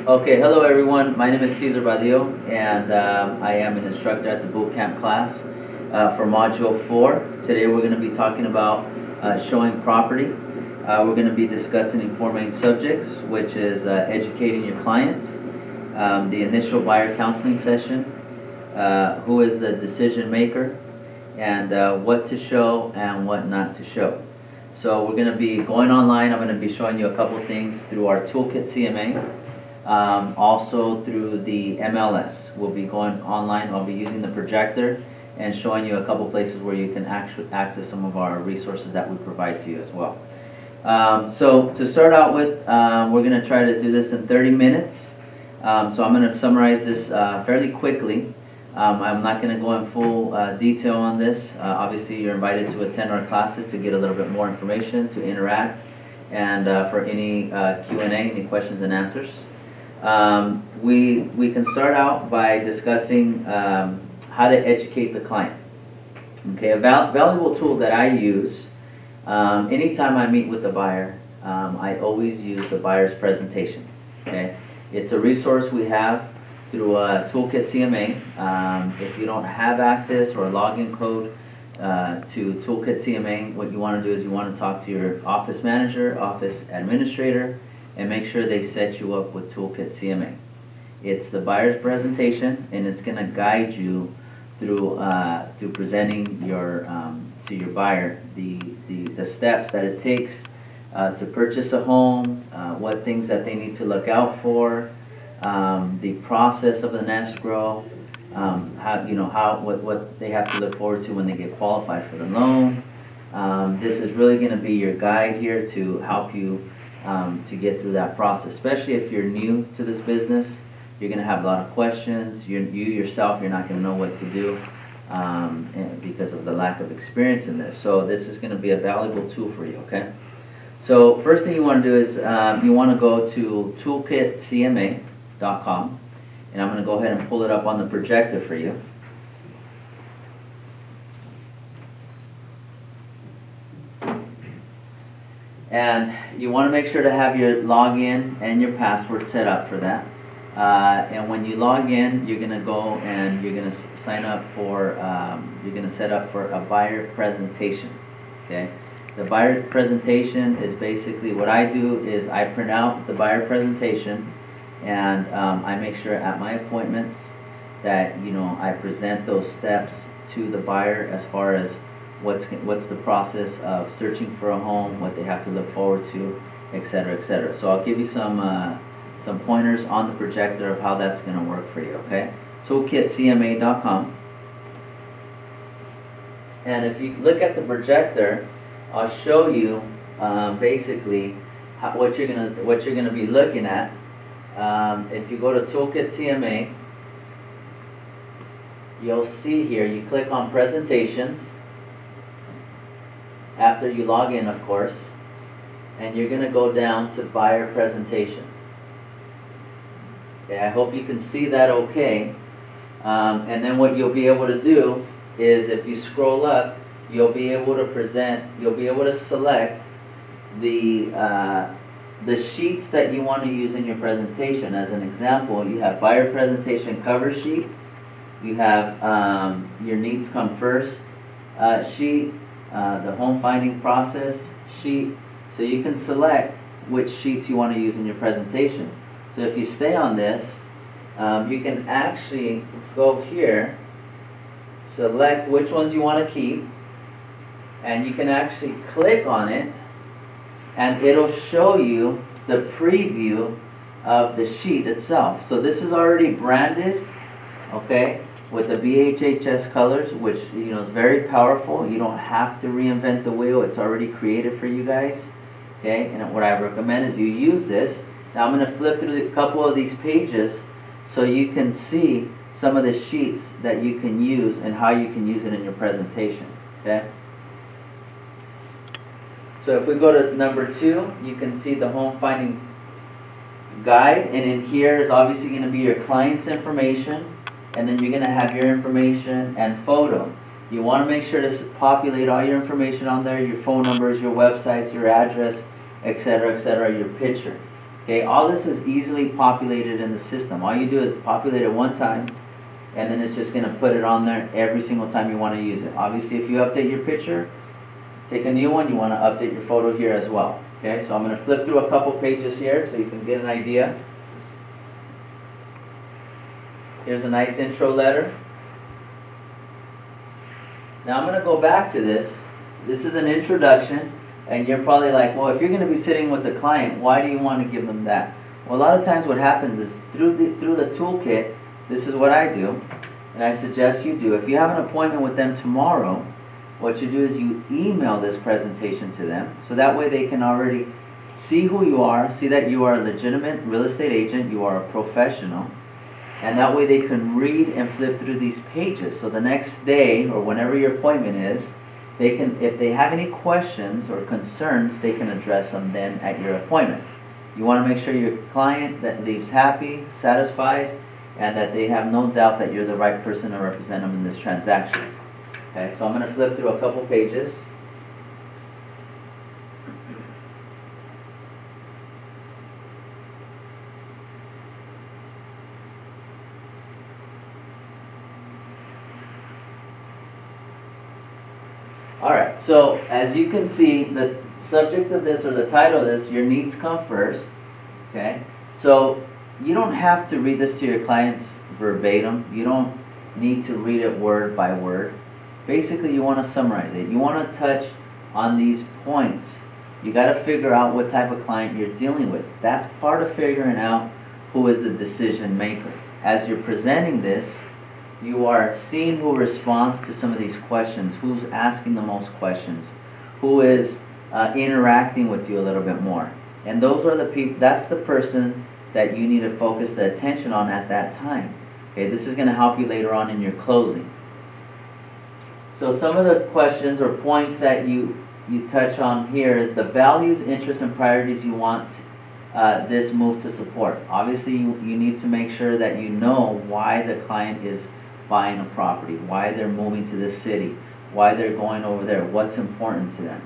Okay, hello everyone. My name is Cesar Badillo, and I am an instructor at the boot camp class for Module 4. Today we're going to be talking about showing property. We're going to be discussing 4 main subjects, which is educating your client, the initial buyer counseling session, who is the decision maker, and what to show and what not to show. So we're going to be going online. I'm going to be showing you a couple things through our Toolkit CMA. Also through the MLS. We'll be going online. I'll be using the projector and showing you a couple places where you can actually access some of our resources that we provide to you as well. So to start out with, we're going to try to do this in 30 minutes. So I'm going to summarize this fairly quickly. I'm not going to go in full detail on this. Obviously, you're invited to attend our classes to get a little bit more information, to interact, and for any Q&A, any questions and answers. We can start out by discussing how to educate the client. Okay, a valuable tool that I use anytime I meet with the buyer, I always use the buyer's presentation. Okay, it's a resource we have through Toolkit CMA. If you don't have access or a login code to Toolkit CMA, what you want to do is you want to talk to your office manager, office administrator, and make sure they set you up with Toolkit CMA. It's the buyer's presentation, and it's going to guide you through presenting your to your buyer the steps that it takes to purchase a home, what things that they need to look out for, the process of an escrow, what they have to look forward to when they get qualified for the loan. This is really going to be your guide here to help you to get through that process, especially if you're new to this business. You're going to have a lot of questions. You yourself, you're not going to know what to do because of the lack of experience in this. So this is going to be a valuable tool for you, okay? So first thing you want to do is you want to go to toolkitcma.com, and I'm going to go ahead and pull it up on the projector for you. And you want to make sure to have your login and your password set up for that. And when you log in, you're going to go and you're going to sign up for, you're going to set up for a buyer presentation. Okay. The buyer presentation is basically what I do is I print out the buyer presentation, and I make sure at my appointments that I present those steps to the buyer as far as what's the process of searching for a home, what they have to look forward to, etc., etc. So I'll give you some pointers on the projector of how that's going to work for you. Okay, toolkitcma.com. And if you look at the projector, I'll show you basically what you're gonna be looking at. If you go to Toolkit CMA, you'll see here. You click on presentations. After you log in, of course, and you're going to go down to buyer presentation. Okay, I hope you can see that okay. And then what you'll be able to do is if you scroll up, you'll be able to select the sheets that you want to use in your presentation. As an example, you have buyer presentation cover sheet, you have your needs come first sheet, the home finding process sheet. So you can select which sheets you want to use in your presentation. So if you stay on this, you can actually go here, select which ones you want to keep, and you can actually click on it, and it'll show you the preview of the sheet itself. So this is already branded, okay, with the BHHS colors, which is very powerful. You don't have to reinvent the wheel. It's already created for you guys. Okay, and what I recommend is you use this. Now I'm going to flip through a couple of these pages so you can see some of the sheets that you can use and how you can use it in your presentation. Okay. So if we go to number 2, you can see the home finding guide, and in here is obviously going to be your client's information. And then you're going to have your information and photo. You want to make sure to populate all your information on there, your phone numbers, your websites, your address, etc., etc., your picture. Okay, all this is easily populated in the system. All you do is populate it one time, and then it's just gonna put it on there every single time you wanna use it. Obviously, if you update your picture, take a new one, you wanna update your photo here as well. Okay, so I'm gonna flip through a couple pages here so you can get an idea. Here's a nice intro letter. Now I'm gonna go back to this. This is an introduction, and you're probably like, well, if you're gonna be sitting with the client, why do you wanna give them that? Well, a lot of times what happens is through the toolkit, this is what I do, and I suggest you do. If you have an appointment with them tomorrow, what you do is you email this presentation to them, so that way they can already see who you are, see that you are a legitimate real estate agent, you are a professional, and that way they can read and flip through these pages. So the next day, or whenever your appointment is, they can, if they have any questions or concerns, they can address them then at your appointment. You want to make sure your client that leaves happy, satisfied, and that they have no doubt that you're the right person to represent them in this transaction. Okay, so I'm going to flip through a couple pages. Alright, so as you can see, the subject of this, or the title of this, your needs come first. Okay, so you don't have to read this to your clients verbatim. You don't need to read it word by word. Basically, you want to summarize it. You want to touch on these points. You got to figure out what type of client you're dealing with. That's part of figuring out who is the decision maker. As you're presenting this, you are seeing who responds to some of these questions, who's asking the most questions, who is interacting with you a little bit more. And those are the people, that's the person that you need to focus the attention on at that time. Okay, this is going to help you later on in your closing. So some of the questions or points that you touch on here is the values, interests, and priorities you want this move to support. Obviously, you need to make sure that you know why the client is buying a property, why they're moving to this city, why they're going over there, what's important to them.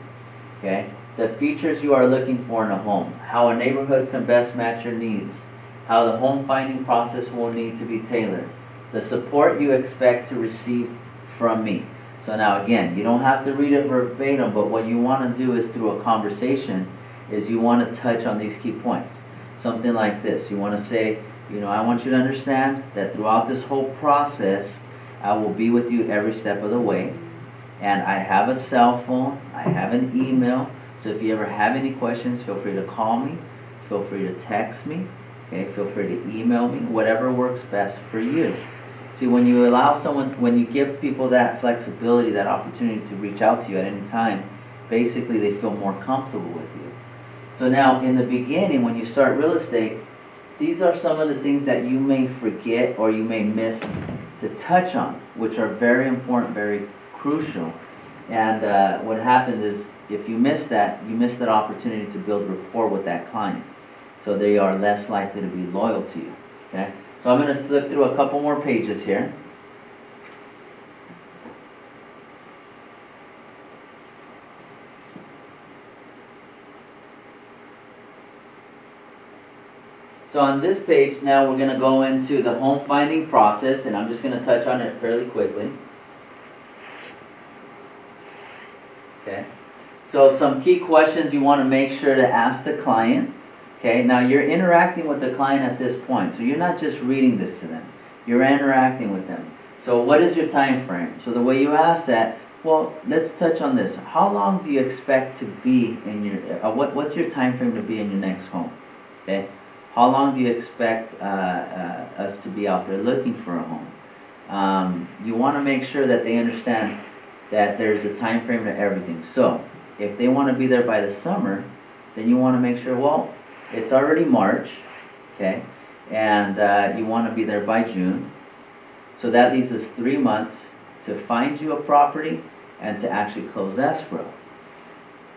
Okay? The features you are looking for in a home, how a neighborhood can best match your needs, how the home finding process will need to be tailored, the support you expect to receive from me. So now again, you don't have to read it verbatim, but what you want to do is through a conversation is you want to touch on these key points. Something like this. You want to say, you know, I want you to understand that throughout this whole process, I will be with you every step of the way. And I have a cell phone, I have an email, so if you ever have any questions, feel free to call me, feel free to text me, okay, feel free to email me, whatever works best for you. See, when you allow someone, when you give people that flexibility, that opportunity to reach out to you at any time, basically they feel more comfortable with you. So now, in the beginning, when you start real estate, these are some of the things that you may forget or you may miss to touch on, which are very important, very crucial. And what happens is, if you miss that, you miss that opportunity to build rapport with that client. So they are less likely to be loyal to you. Okay? So I'm going to flip through a couple more pages here. So on this page now we're going to go into the home finding process, and I'm just going to touch on it fairly quickly. Okay. So some key questions you want to make sure to ask the client. Okay. Now you're interacting with the client at this point, so you're not just reading this to them. You're interacting with them. So what is your time frame? So the way you ask that, well, let's touch on this. How long do you expect to be in your? What's your time frame to be in your next home? Okay. How long do you expect us to be out there looking for a home? You want to make sure that they understand that there's a time frame to everything. So if they want to be there by the summer, then you want to make sure, well, it's already March, okay, and you want to be there by June. So that leaves us 3 months to find you a property and to actually close escrow.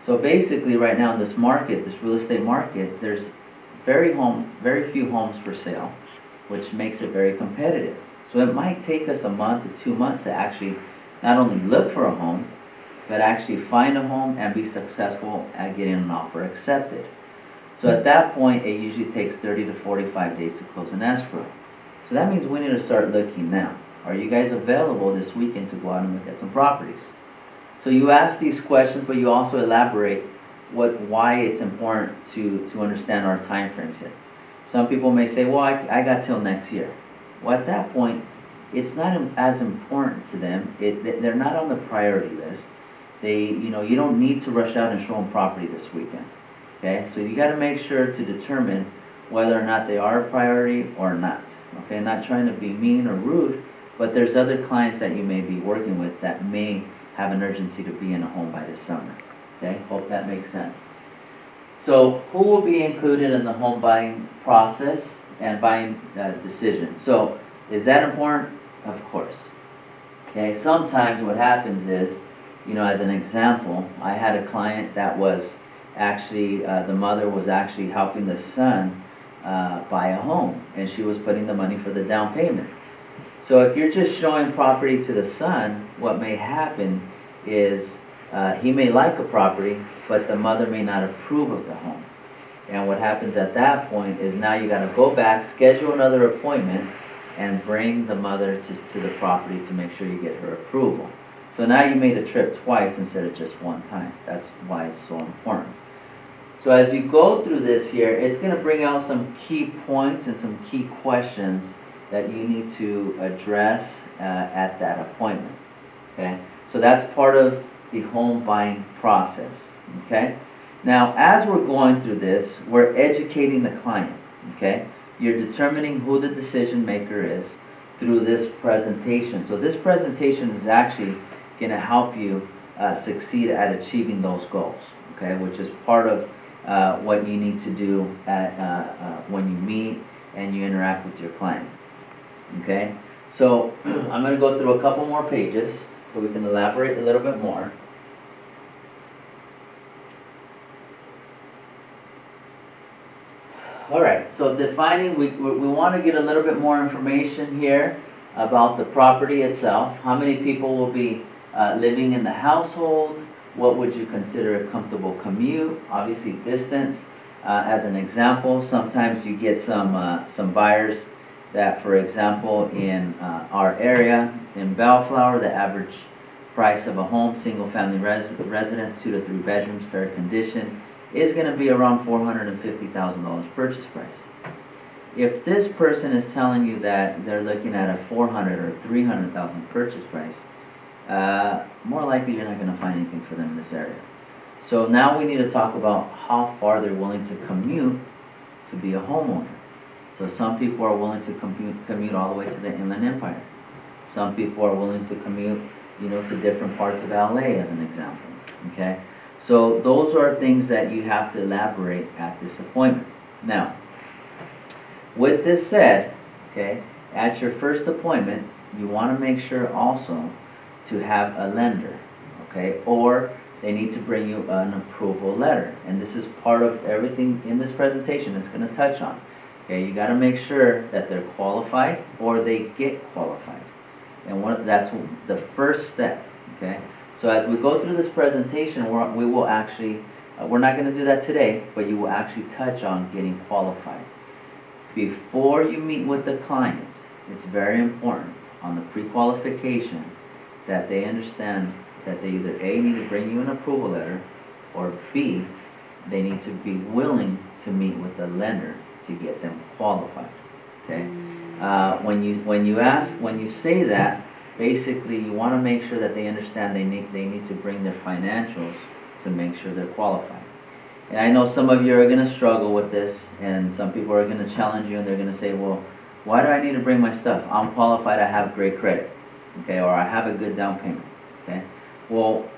So basically right now in this market, this real estate market, there's very few homes for sale, which makes it very competitive. So it might take us a month to 2 months to actually not only look for a home, but actually find a home and be successful at getting an offer accepted. So at that point, it usually takes 30 to 45 days to close an escrow. So that means we need to start looking now. Are you guys available this weekend to go out and look at some properties? So you ask these questions, but you also elaborate why it's important to understand our time frames here. Some people may say, well, I got till next year. Well, at that point, it's not as important to them. They're not on the priority list. You don't need to rush out and show them property this weekend. Okay, so you got to make sure to determine whether or not they are a priority or not. Okay, not trying to be mean or rude, but there's other clients that you may be working with that may have an urgency to be in a home by this summer. Okay, hope that makes sense. So who will be included in the home buying process and buying decision? So is that important? Of course. Okay, sometimes what happens is, as an example, I had a client that was actually, the mother was actually helping the son buy a home, and she was putting the money for the down payment. So if you're just showing property to the son, what may happen is he may like a property, but the mother may not approve of the home. And what happens at that point is now you got to go back, schedule another appointment, and bring the mother to the property to make sure you get her approval. So now you made a trip twice instead of just one time. That's why it's so important. So as you go through this here, it's going to bring out some key points and some key questions that you need to address at that appointment. Okay, so that's part of the home buying process. Okay, now as we're going through this, we're educating the client. Okay, you're determining who the decision maker is through this presentation. So this presentation is actually going to help you succeed at achieving those goals. Okay, which is part of what you need to do when you meet and you interact with your client. Okay, so I'm going to go through a couple more pages so we can elaborate a little bit more. All right, so defining, we want to get a little bit more information here about the property itself. How many people will be living in the household? What would you consider a comfortable commute? Obviously distance. As an example, sometimes you get some buyers that, for example, in our area, in Bellflower, the average price of a home, single family residence, 2 to 3 bedrooms, fair condition, is going to be around $450,000 purchase price. If this person is telling you that they're looking at a $400,000 or $300,000 purchase price, more likely you're not going to find anything for them in this area. So now we need to talk about how far they're willing to commute to be a homeowner. So some people are willing to commute all the way to the Inland Empire. Some people are willing to commute, to different parts of LA, as an example. Okay, so those are things that you have to elaborate at this appointment. Now, with this said, okay, at your first appointment, you want to make sure also to have a lender, okay, or they need to bring you an approval letter. And this is part of everything in this presentation it's going to touch on. Okay, you got to make sure that they're qualified or they get qualified. And that's the first step, okay? So as we go through this presentation, we will actually, we're not going to do that today, but you will actually touch on getting qualified. Before you meet with the client, it's very important on the pre-qualification that they understand that they either A, need to bring you an approval letter, or B, they need to be willing to meet with the lender to get them qualified. Okay. When you say that, basically you want to make sure that they understand they need to bring their financials to make sure they're qualified. And I know some of you are going to struggle with this, and some people are going to challenge you, and they're going to say, well, why do I need to bring my stuff? I'm qualified, I have great credit, okay, or I have a good down payment, okay. Well,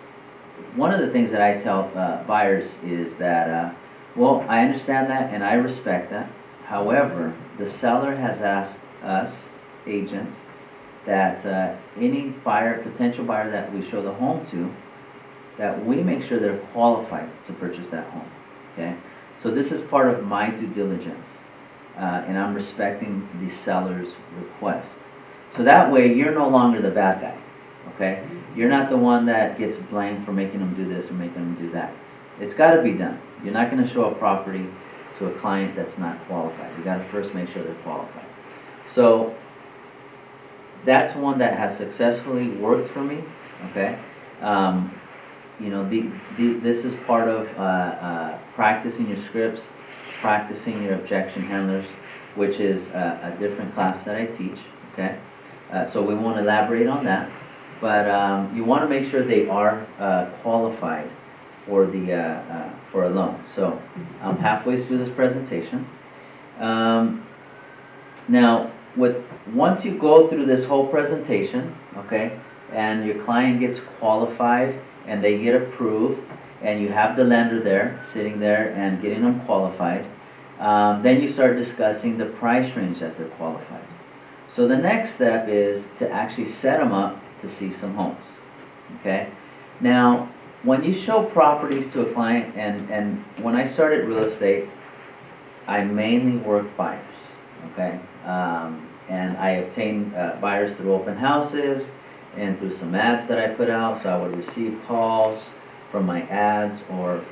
one of the things that I tell buyers is that, well, I understand that and I respect that. However, the seller has asked us, agents, that any potential buyer that we show the home to, that we make sure they're qualified to purchase that home. Okay, so this is part of my due diligence, and I'm respecting the seller's request. So that way, you're no longer the bad guy. Okay, you're not the one that gets blamed for making them do this or making them do that. It's got to be done. You're not going to show a property to a client that's not qualified. You gotta first make sure they're qualified. So that's one that has successfully worked for me, okay? You know, this is part of practicing your scripts, practicing your objection handlers, which is a different class that I teach, okay? So we won't elaborate on that, but you want to make sure they are qualified for the for a loan. So I'm halfway through this presentation. Now, once you go through this whole presentation, okay, and your client gets qualified and they get approved, and you have the lender there, sitting there and getting them qualified, then you start discussing the price range that they're qualified. So the next step is to actually set them up to see some homes, okay? Now, when you show properties to a client, and when I started real estate, I mainly worked buyers, okay? And I obtained buyers through open houses and through some ads that I put out. So I would receive calls from my ads or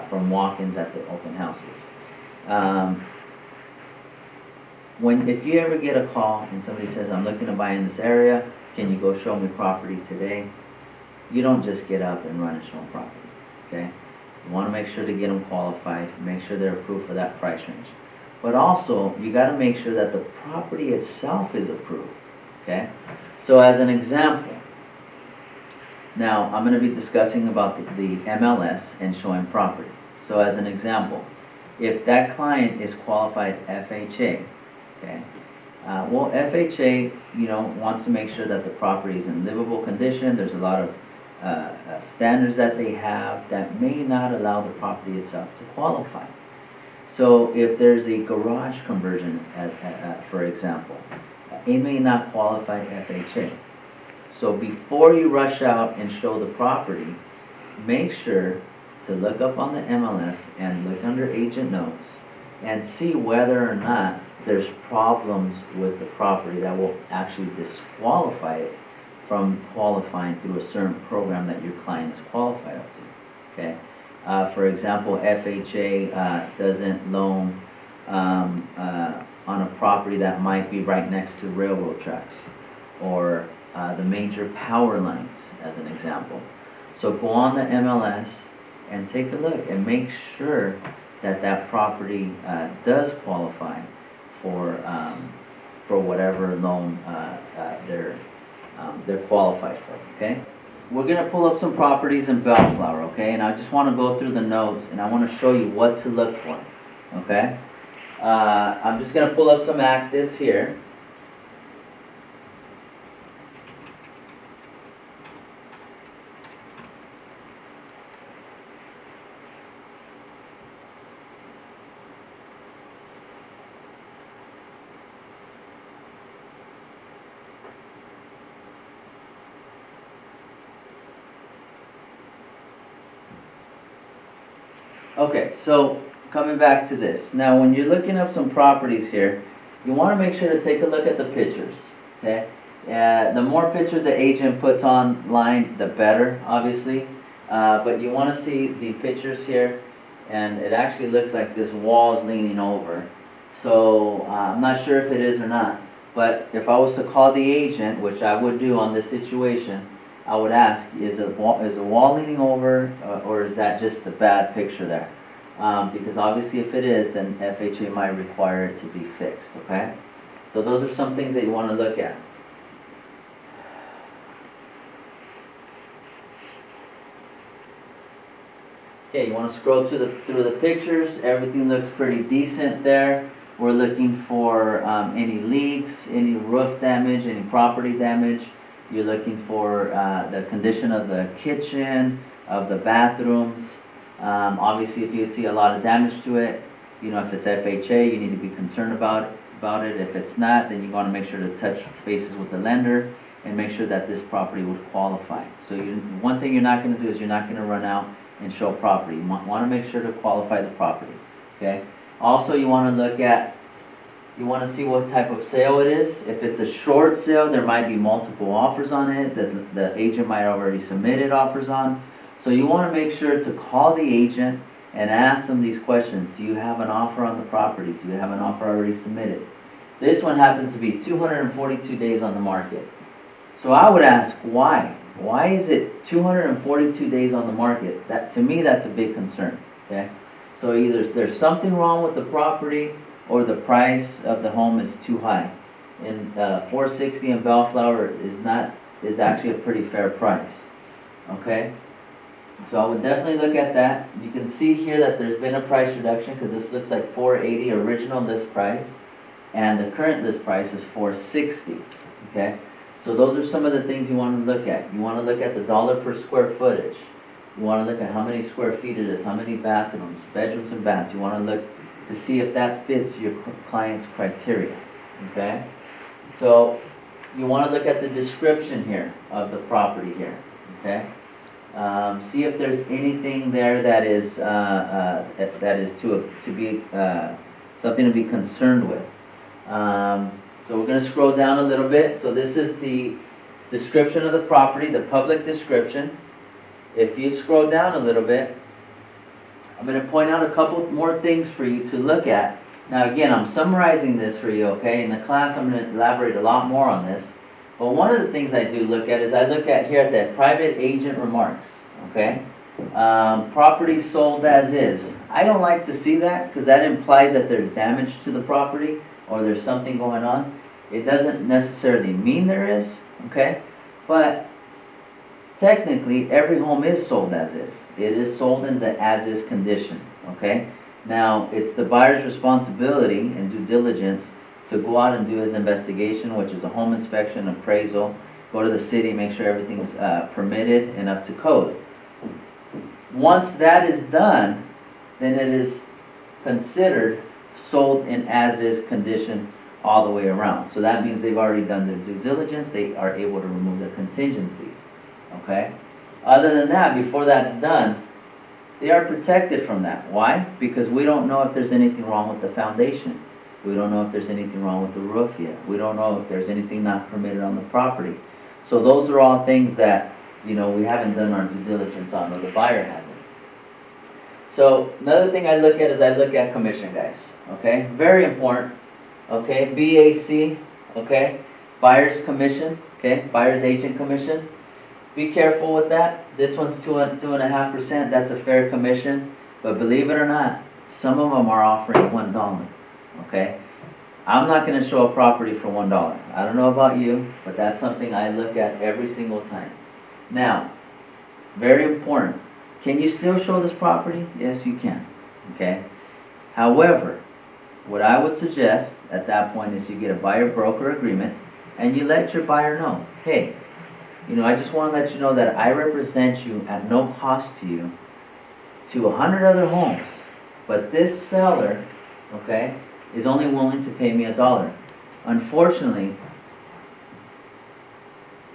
from walk-ins at the open houses. If you ever get a call and somebody says, I'm looking to buy in this area, can you go show me property today? You don't just get up and run and show them property, okay? You want to make sure to get them qualified, make sure they're approved for that price range. But also, you got to make sure that the property itself is approved, okay? So as an example, now I'm going to be discussing about the MLS and showing property. So as an example, if that client is qualified FHA, okay? Well, FHA, you know, wants to make sure that the property is in livable condition. There's a lot of standards that they have that may not allow the property itself to qualify. So if there's a garage conversion, for example, it may not qualify FHA. So before you rush out and show the property, make sure to look up on the MLS and look under agent notes and see whether or not there's problems with the property that will actually disqualify it from qualifying through a certain program that your client is qualified up to, okay? For example, FHA doesn't loan on a property that might be right next to railroad tracks or the major power lines, as an example. So go on the MLS and take a look and make sure that that property does qualify for whatever loan they're qualified for, okay? We're going to pull up some properties in Bellflower, okay? And I just want to go through the notes and I want to show you what to look for, okay? I'm just going to pull up some actives here. Okay, so coming back to this. Now, when you're looking up some properties here, you want to make sure to take a look at the pictures, okay? The more pictures the agent puts online, the better, obviously. But you want to see the pictures here, and it actually looks like this wall is leaning over. So I'm not sure if it is or not, but if I was to call the agent, which I would do on this situation, I would ask, is the wall leaning over, or is that just a bad picture there? Because obviously if it is, then FHA might require it to be fixed, okay? So those are some things that you want to look at. Okay, you want to scroll through the pictures. Everything looks pretty decent there. We're looking for any leaks, any roof damage, any property damage. You're looking for the condition of the kitchen, of the bathrooms. Obviously, if you see a lot of damage to it, you know, if it's FHA, you need to be concerned about it. If it's not, then you want to make sure to touch bases with the lender and make sure that this property would qualify. So one thing you're not going to do is you're not going to run out and show property. You want to make sure to qualify the property, okay? Also, you want to look at, you want to see what type of sale it is. If it's a short sale, there might be multiple offers on it that the agent might already submitted offers on. So you want to make sure to call the agent and ask them these questions. Do you have an offer on the property? Do you have an offer already submitted? This one happens to be 242 days on the market. So I would ask, why? Why is it 242 days on the market? That, to me, that's a big concern, okay? So either there's something wrong with the property or the price of the home is too high. And 460 in Bellflower is actually a pretty fair price, okay? So I would definitely look at that. You can see here that there's been a price reduction because this looks like 480 original list price, and the current list price is 460, okay? So those are some of the things you want to look at. You want to look at the dollar per square footage. You want to look at how many square feet it is, how many bathrooms, bedrooms and baths. You want to look to see if that fits your client's criteria, okay? So you want to look at the description here of the property here, okay? See if there's anything there that is to be something to be concerned with. So we're going to scroll down a little bit. So this is the description of the property, the public description. If you scroll down a little bit, I'm going to point out a couple more things for you to look at. Now again, I'm summarizing this for you, okay? In the class I'm going to elaborate a lot more on this. But one of the things I do look at is I look at here at that private agent remarks, okay? Property sold as is. I don't like to see that because that implies that there's damage to the property or there's something going on. It doesn't necessarily mean there is, okay? But technically, every home is sold as is. It is sold in the as is condition, okay? Now, it's the buyer's responsibility and due diligence to go out and do his investigation, which is a home inspection, appraisal, go to the city, make sure everything's permitted and up to code. Once that is done, then it is considered sold in as-is condition all the way around. So that means they've already done their due diligence, they are able to remove their contingencies, okay? Other than that, before that's done, they are protected from that. Why? Because we don't know if there's anything wrong with the foundation. We don't know if there's anything wrong with the roof yet. We don't know if there's anything not permitted on the property. So those are all things that, you know, we haven't done our due diligence on, or the buyer hasn't. So another thing I look at is I look at commission, guys. Okay, very important. Okay, BAC. Okay, buyer's commission. Okay, buyer's agent commission. Be careful with that. This one's 2.5%. That's a fair commission. But believe it or not, some of them are offering $1. Okay, I'm not going to show a property for $1. I don't know about you, but that's something I look at every single time. Now, very important. Can you still show this property? Yes, you can. Okay. However, what I would suggest at that point is you get a buyer-broker agreement and you let your buyer know, hey, you know, I just want to let you know that I represent you at no cost to you to 100 other homes, but this seller, okay, is only willing to pay me $1. Unfortunately,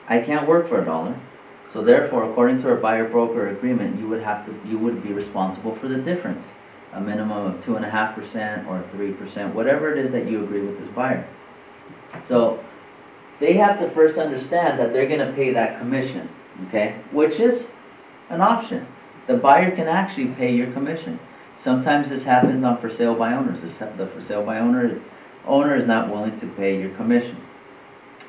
I can't work for $1. So therefore, according to our buyer-broker agreement, you would be responsible for the difference, a minimum of 2.5% or 3%, whatever it is that you agree with this buyer. So they have to first understand that they're going to pay that commission, okay, which is an option. The buyer can actually pay your commission. Sometimes this happens on for sale by owners. The for sale by owner is not willing to pay your commission.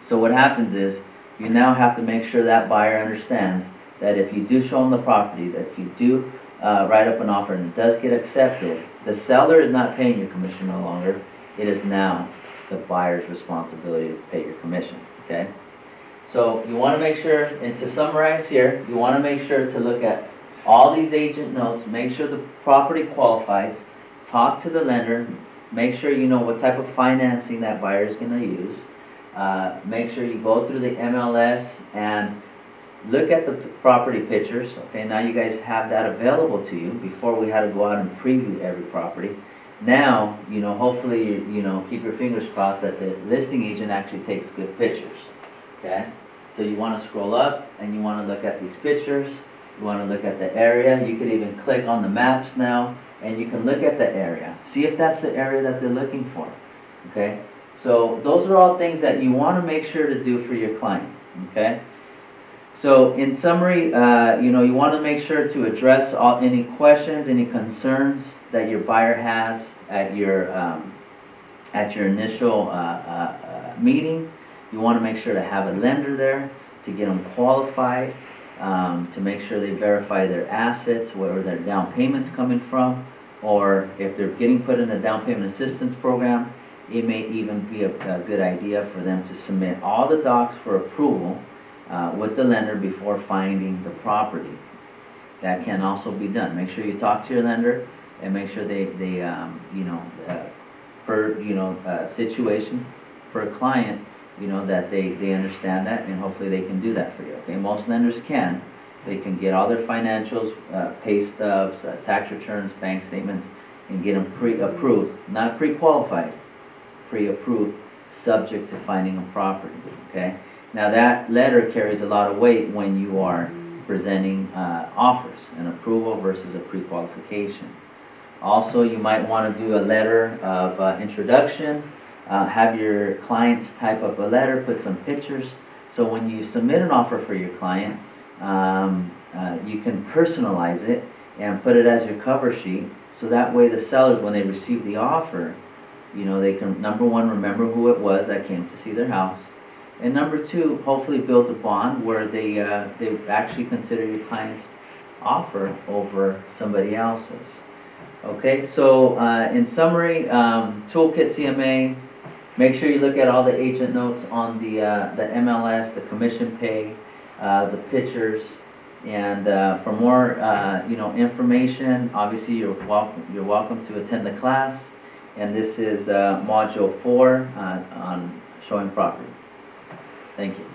So what happens is you now have to make sure that buyer understands that if you do show them the property, that if you do write up an offer and it does get accepted, the seller is not paying your commission no longer. It is now the buyer's responsibility to pay your commission, okay? So you want to make sure, and to summarize here, you want to make sure to look at all these agent notes, make sure the property qualifies, talk to the lender, make sure you know what type of financing that buyer is going to use, make sure you go through the MLS and look at the property pictures. Okay, now you guys have that available to you. Before we had to go out and preview every property. Now, you know, hopefully, you know, keep your fingers crossed that the listing agent actually takes good pictures. Okay, so you want to scroll up and you want to look at these pictures. You want to look at the area. You could even click on the maps now and you can look at the area. See if that's the area that they're looking for. Okay, so those are all things that you want to make sure to do for your client. Okay, So in summary, you want to make sure to address any questions, any concerns that your buyer has at your initial meeting. You want to make sure to have a lender there to get them qualified, to make sure they verify their assets, where their down payment's coming from, or if they're getting put in a down payment assistance program, it may even be a good idea for them to submit all the docs for approval with the lender before finding the property. That can also be done. Make sure you talk to your lender and make sure they per situation, per client, that they understand that, and hopefully they can do that for you. Okay, most lenders can. They can get all their financials, pay stubs, tax returns, bank statements, and get them pre-approved, not pre-qualified, pre-approved, subject to finding a property. Okay. Now that letter carries a lot of weight when you are presenting offers, an approval versus a pre-qualification. Also, you might want to do a letter of introduction. Have your clients type up a letter, put some pictures, so when you submit an offer for your client, you can personalize it and put it as your cover sheet, so that way the sellers, when they receive the offer, they can, number one, remember who it was that came to see their house, and number two, hopefully build a bond where they actually consider your client's offer over somebody else's. Okay, so in summary, Toolkit CMA, make sure you look at all the agent notes on the MLS, the commission pay, the pictures, and for more information, obviously you're welcome to attend the class, and this is module 4 on showing property. Thank you.